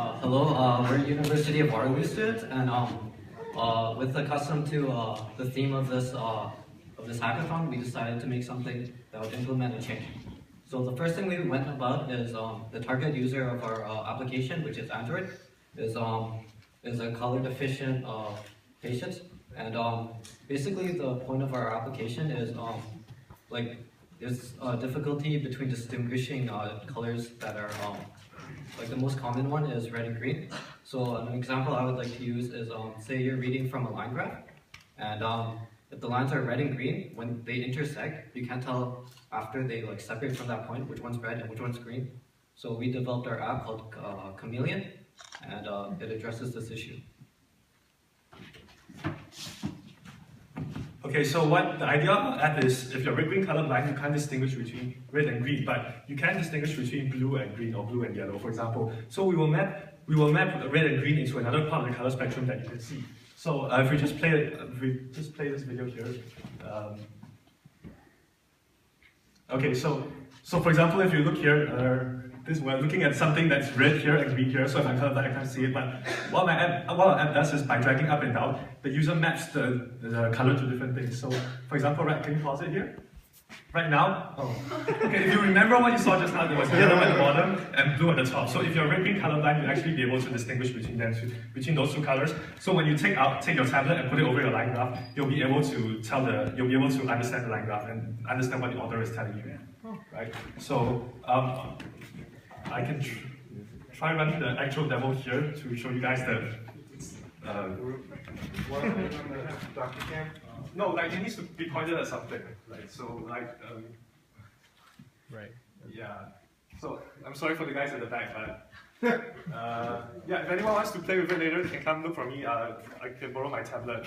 Hello, we're University of Waterloo students, and with the custom to the theme of this hackathon, we decided to make something that would implement a change. So the first thing we went about is the target user of our application, which is Android, is a color deficient patient, and basically the point of our application is there's difficulty between distinguishing colors that are like the most common one is red and green. So an example I would like to use is say you're reading from a line graph, and if the lines are red and green, when they intersect, you can't tell after they separate from that point which one's red and which one's green. So we developed our app called Chameleon, and it addresses this issue. Okay, so what the idea of the app is, if you're red-green colorblind, you can't distinguish between red and green, but you can distinguish between blue and green or blue and yellow, for example. So we will map red and green into another part of the color spectrum that you can see. So if we just play this video here. Okay, so for example, if you look here, we're looking at something that's red here and green here, so if I'm colorblind, I can't see it, but what our app does is by dragging up and down, the user maps the color to different things. So, for example, can you pause it here? Right now, okay, if you remember what you saw just now, there was yellow at the bottom and blue at the top. So if you're red-green colorblind, you'll actually be able to distinguish between those two colors. So when you take your tablet and put it over your line graph, you'll be able to understand the line graph and understand what the author is telling you, right? So I can try running the actual demo here to show you guys the. No, it needs to be pointed at something, right? So right. Yeah. So I'm sorry for the guys at the back, but yeah. If anyone wants to play with it later, they can come look for me. I can borrow my tablet.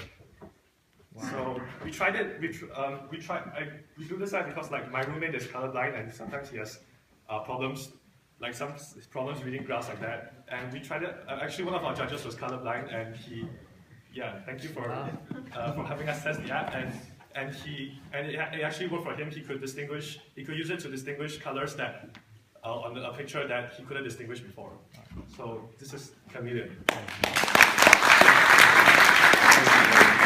Wow. So we tried it. We do this because my roommate is colorblind and sometimes he has problems. Some problems reading graphs like that, and we tried it. Actually, one of our judges was colorblind, and thank you for having us test the app, and it actually worked for him. He could use it to distinguish colors that on a picture that he couldn't distinguish before. So this is Chameleon.